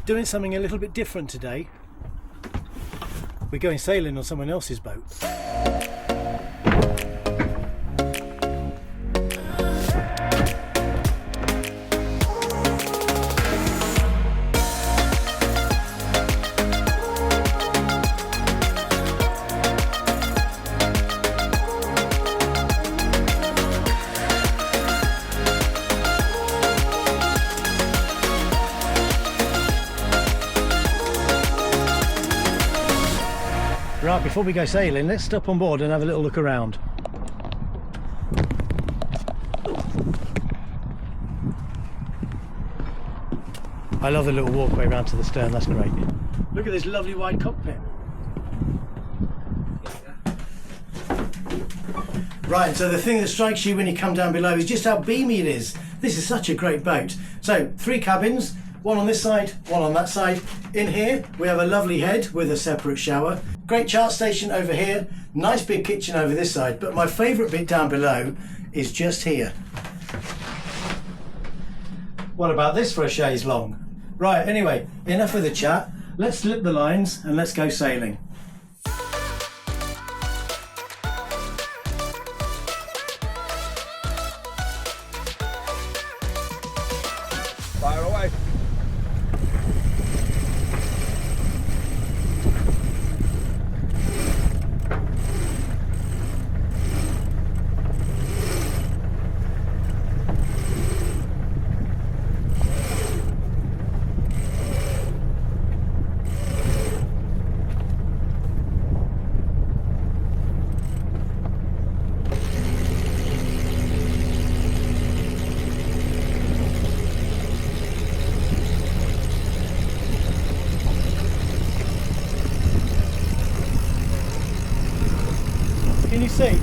doing something a little bit different today. We're going sailing on someone else's boat. Right, before we go sailing, let's stop on board and have a little look around. I love the little walkway around to the stern, that's great. Look at this lovely wide cockpit. Right, so the thing that strikes you when you come down below is just how beamy it is. This is such a great boat. So, 3 cabins, one on this side, one on that side. In here, we have a lovely head with a separate shower. Great chart station over here, nice big kitchen over this side, but my favourite bit down below is just here. What about this for a chaise long? Right, anyway, enough with the chat. Let's slip the lines and let's go sailing. Fire away. Can you see?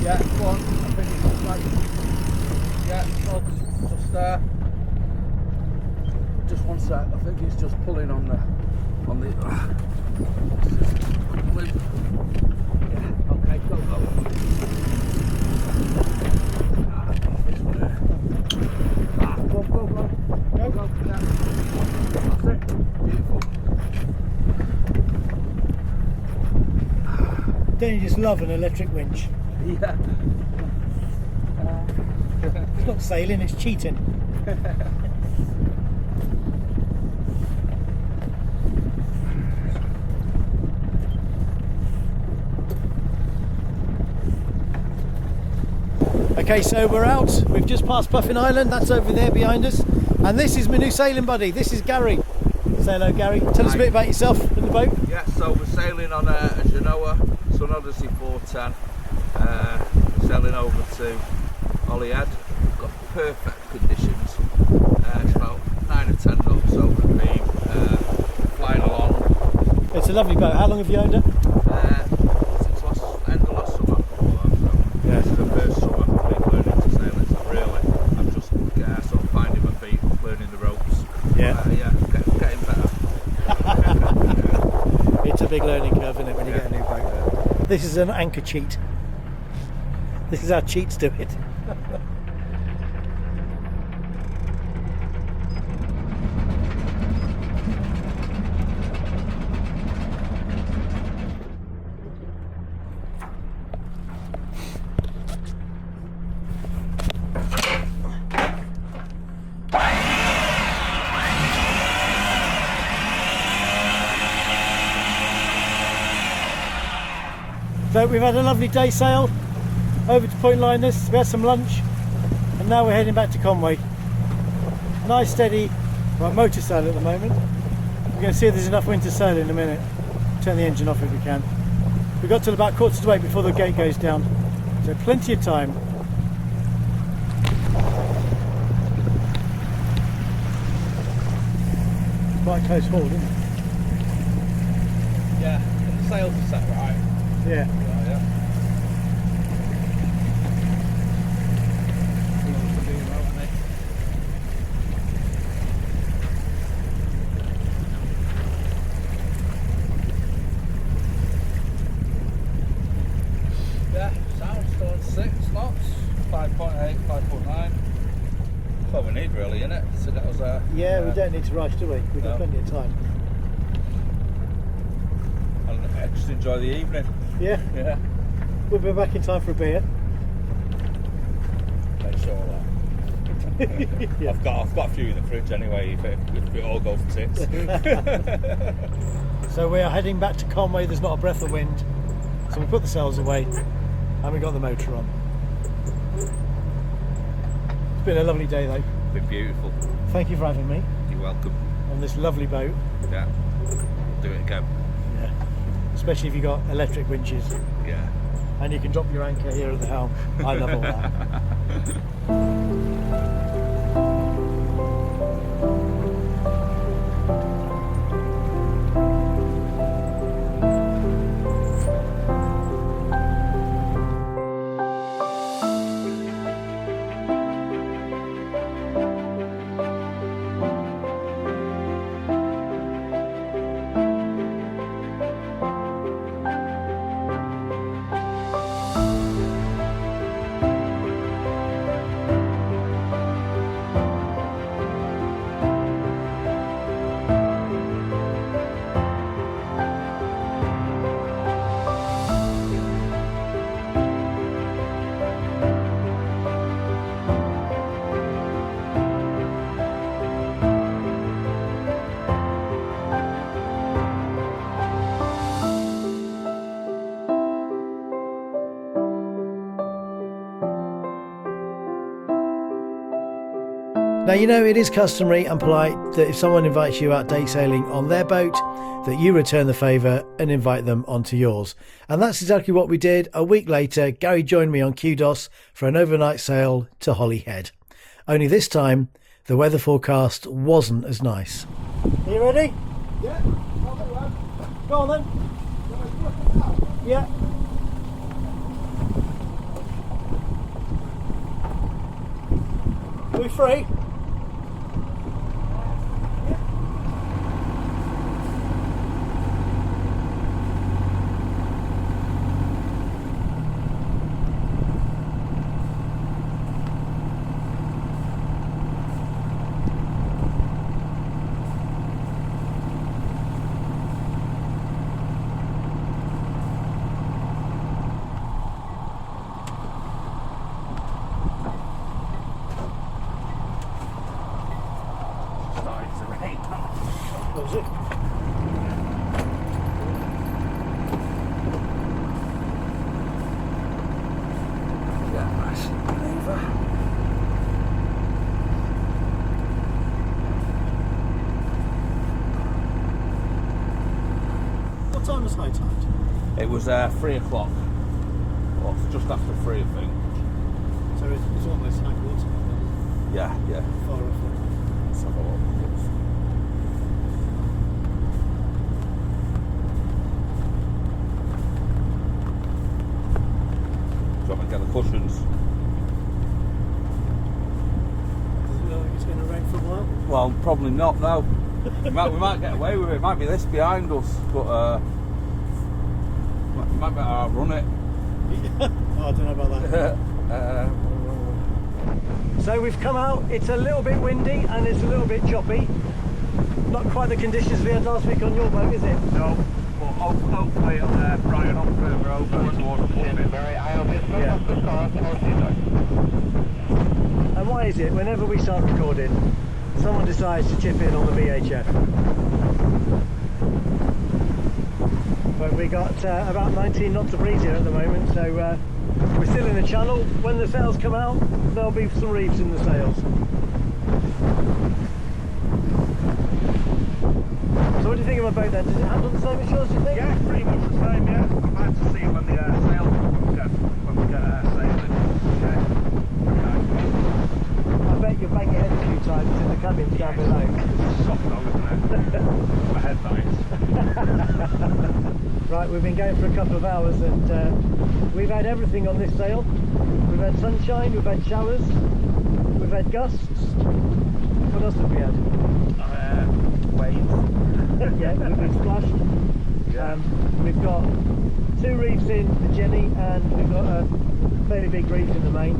Yeah, go on. I think it's just like, yeah, no, just there. Just one sec. I think it's just pulling on the yeah, okay, go. This way. Go. Yeah. That's it. Beautiful. Don't you just love an electric winch? Yeah. It's not sailing, it's cheating. Okay, so we're out. We've just passed Puffin Island, that's over there behind us. And this is my new sailing buddy, this is Gary. Say hello, Gary. Tell us a bit about yourself and the boat. Yeah, so we're sailing on a Sun Odyssey 410. We're sailing over to Holyhead. We've got perfect conditions. It's about 9 or 10 knots over the beam, flying along. It's a lovely boat. How long have you owned it? Since end of last summer. Yeah. This is the first summer I've been learning to sail it. So really, I'm just sort of finding my feet, learning the ropes. Yeah. Getting better. It's a big learning curve, isn't it, when you get a new boat? This is an anchor cheat. This is how cheats do it. So we've had a lovely day sail over to Point Linus, we had some lunch and now we're heading back to Conwy. Nice steady, motor sail at the moment. We're going to see if there's enough wind to sail in a minute. Turn the engine off if we can. We've got till about 7:45 before the gate goes down, so plenty of time. Quite close haul, isn't it? Yeah, and the sails are set right. Yeah. Yeah, sound still at 6 knots, 5.8, 5.9. what we need, really, isn't it? So that was Yeah, we don't need to rush, do we? We've got plenty of time. I'll just enjoy the evening. Yeah. Yeah. We'll be back in time for a beer. Make sure of that. Yeah. I've got a few in the fridge anyway. If it all goes to tits. So we are heading back to Conwy. There's not a breath of wind, so we put the sails away and we got the motor on. It's been a lovely day though. Been beautiful. Thank you for having me You're welcome. on this lovely boat. Yeah. Do it again. Yeah. Especially if you got electric winches Yeah. and you can drop your anchor here at the helm. I love all that. Now, you know, it is customary and polite that if someone invites you out day sailing on their boat, that you return the favour and invite them onto yours. And that's exactly what we did. A week later, Gary joined me on Kudos for an overnight sail to Holyhead. Only this time, the weather forecast wasn't as nice. Are you ready? Yeah, Go on then. Yeah. Are we free? Was it? Yeah, nice maneuver. What time was high tide? It was 3 o'clock. Well, just after 3, I think. So it's almost high water. Yeah, yeah. Far off. Let's have a look. Do you want me to get the cushions? Does it look like it's going to rain for a while? Well, probably not, no. we might get away with it. It might be this behind us, but we might better outrun it. Oh, I don't know about that. So we've come out, it's a little bit windy and it's a little bit choppy. Not quite the conditions we had last week on your boat, is it? no, but hopefully it'll brighten up further over towards the bit. Yeah. And why is it, whenever we start recording, someone decides to chip in on the VHF? But we got about 19 knots of breeze here at the moment, so we're still in the channel. When the sails come out, there'll be some reefs in the sails. So what do you think of my boat then? Does it handle the same as yours, do you think? Yeah, pretty much the same, yeah. I'd like to see when the sail when we get sailing. Yeah. I bet you bang your head a few times in the cabins down below. It's soft though, isn't it? My head bites. Right, we've been going for a couple of hours and we've had everything on this sail. We've had sunshine, we've had showers, we've had gusts. What else have we had? Waves. Yeah, we've been splashed. Yeah. We've got 2 reefs in the Jenny, and we've got a fairly big reef in the main.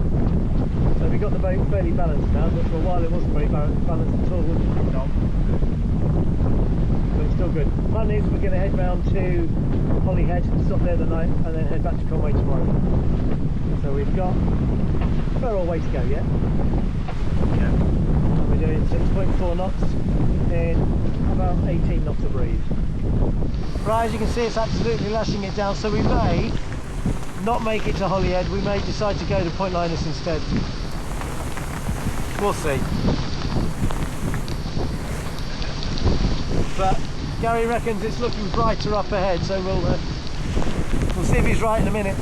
So we've got the boat fairly balanced now, but for a while it wasn't very balanced at all. No. But it's still good. Plan is we're going to head round to Holyhead, stop there the night, and then head back to Conwy tomorrow. So we've got a fair old way to go yet. Yeah. And we're doing 6.4 knots in about 18 knots of breeze. Right, as you can see, it's absolutely lashing it down, so we may not make it to Holyhead. We may decide to go to Point Linus instead. We'll see. But Gary reckons it's looking brighter up ahead, so we'll see if he's right in a minute.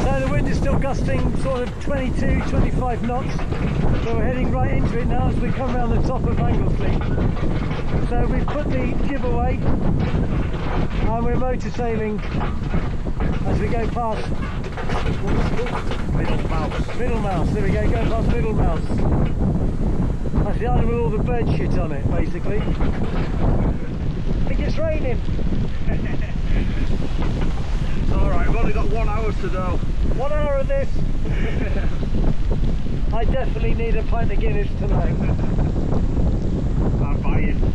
So the wind is still gusting sort of 22, 25 knots. So we're heading right into it now as we come around the top of Anglesey. So we've put the jib away and we're motor sailing as we go past Middle Mouse. There we go, going past Middle Mouse. That's the island with all the bird shit on it, basically. I think it's raining. It's alright, we've only got 1 hour to go. 1 hour of this. I definitely need a pint of Guinness tonight. I'm buying.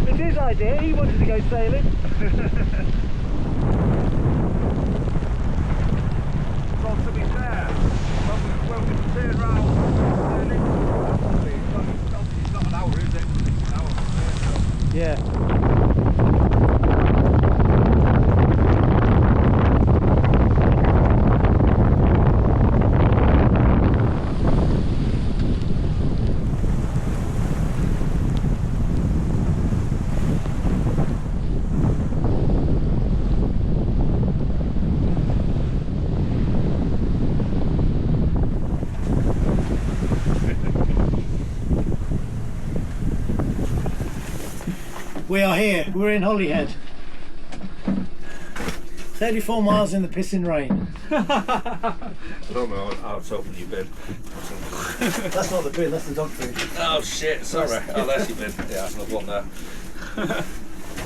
It's his idea, he wanted to go sailing. Well, to be fair, when we turn round, it's not an hour, is it? An hour. Yeah. We are here, we're in Holyhead. 34 miles in the pissing rain. I don't know, I was hoping you bid. That's not the bin, that's the dog food. Oh shit, sorry. Oh, there's your bid. Yeah, there's another one there.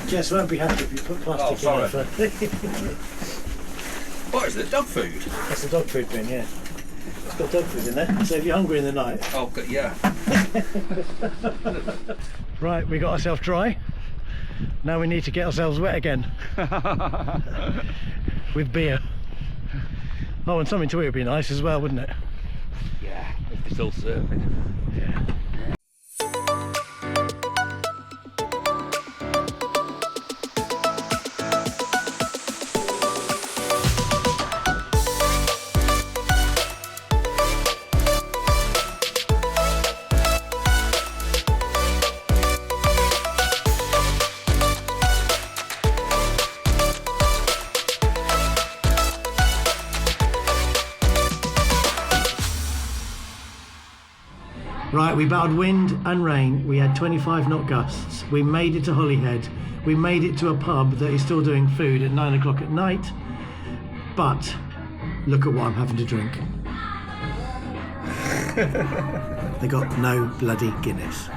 Jess won't be happy if you put plastic Oh, in it. What is it? Dog food? That's the dog food bin, yeah. It's got dog food in there, so if you're hungry in the night. Oh, yeah. Right, we got ourselves dry. Now we need to get ourselves wet again. With beer. Oh, and something to eat would be nice as well, wouldn't it? Yeah, if they're still serving. Yeah. Right, we battled wind and rain. We had 25 knot gusts. We made it to Holyhead. We made it to a pub that is still doing food at 9 o'clock at night. But look at what I'm having to drink. They got no bloody Guinness.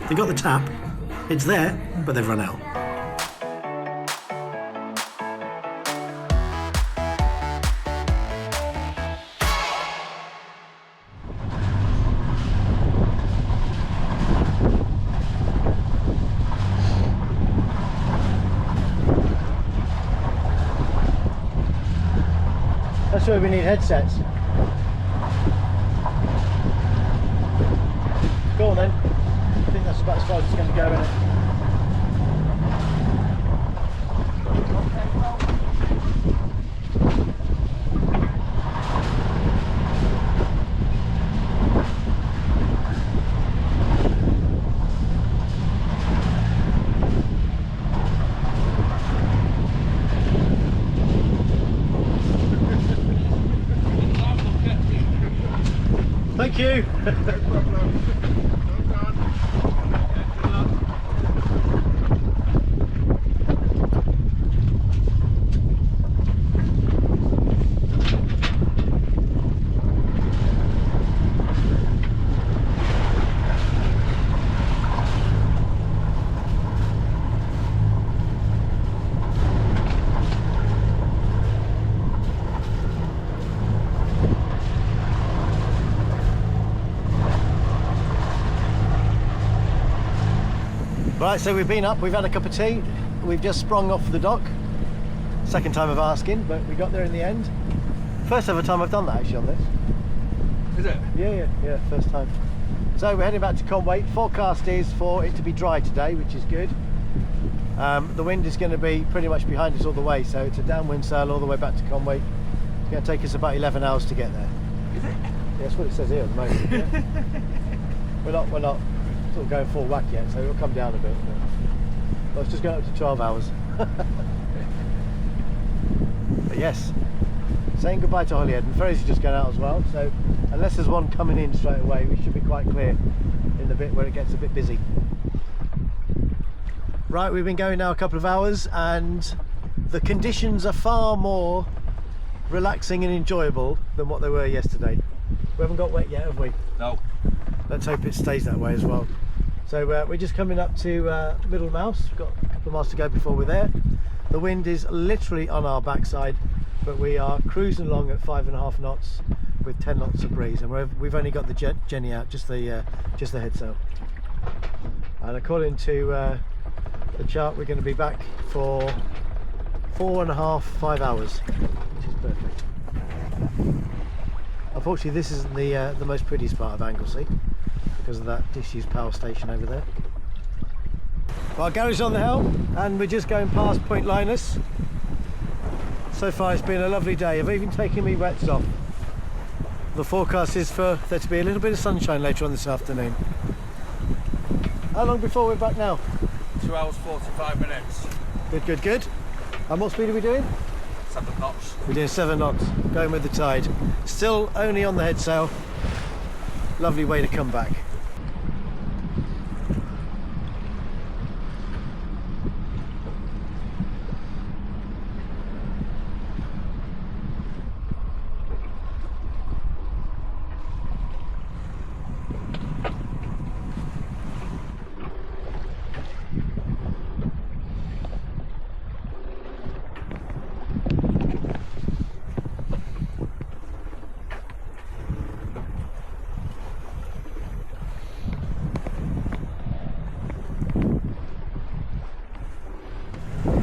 They got the tap. It's there, but they've run out. That's where we need headsets. Go on then. I think that's about as far as it's going to go, isn't it? Thank you. Right, so we've been up, we've had a cup of tea, we've just sprung off the dock. Second time of asking, but we got there in the end. First ever time I've done that actually on this. Is it? Yeah, first time. So we're heading back to Conwy. Forecast is for it to be dry today, which is good. The wind is going to be pretty much behind us all the way, so it's a downwind sail all the way back to Conwy. It's going to take us about 11 hours to get there. Is it? Yeah, that's what it says here at the moment. Yeah. we're not sort of going full whack yet, so it'll come down a bit. But it's just going up to 12 hours. But yes, saying goodbye to Holyhead, and ferries are just going out as well, so unless there's one coming in straight away, we should be quite clear in the bit where it gets a bit busy. Right, we've been going now a couple of hours and the conditions are far more relaxing and enjoyable than what they were yesterday. We haven't got wet yet, have we? No. Let's hope it stays that way as well. So we're just coming up to Middle Mouse. We've got a couple of miles to go before we're there. The wind is literally on our backside, but we are cruising along at 5.5 knots with 10 knots of breeze, and we've only got the Jenny out, just the head sail. And according to the chart, we're going to be back for 4.5–5 hours, which is perfect. Unfortunately, this isn't the most prettiest part of Anglesey because of that disused power station over there. Well, Gary's on the helm and we're just going past Point Linus. So far it's been a lovely day. I've even taken my wets off. The forecast is for there to be a little bit of sunshine later on this afternoon. How long before we're back now? 2 hours 45 minutes. Good. And what speed are we doing? 7 knots. We're doing 7 knots, going with the tide. Still only on the head sail. Lovely way to come back.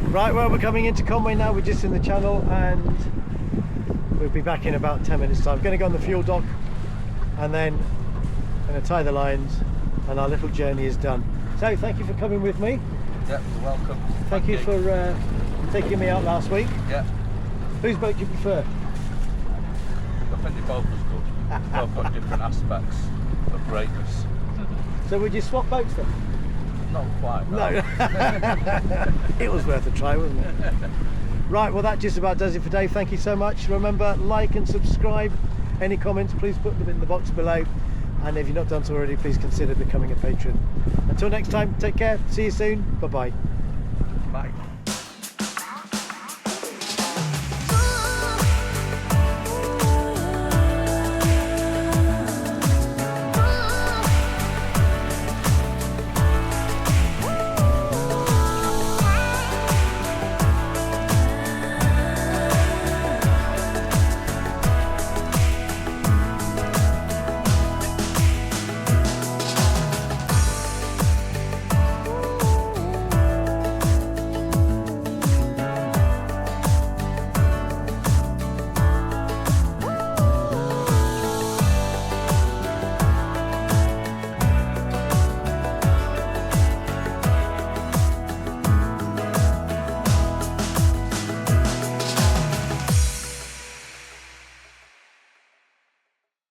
Right, well, we're coming into Conwy now. We're just in the channel and we'll be back in about 10 minutes time. Going to go on the fuel dock and then going to tie the lines and our little journey is done. So thank you for coming with me. Yep, you're welcome. Thank you for taking me out last week. Yeah. Whose boat do you prefer? I think they both was good. Both got different aspects of greatness. So would you swap boats then? Not quite. No. It was worth a try, wasn't it? Right, well that just about does it for Dave. Thank you so much. Remember, like and subscribe. Any comments, please put them in the box below. And if you're not done so already, please consider becoming a patron. Until next time, take care. See you soon. Bye-bye. Bye.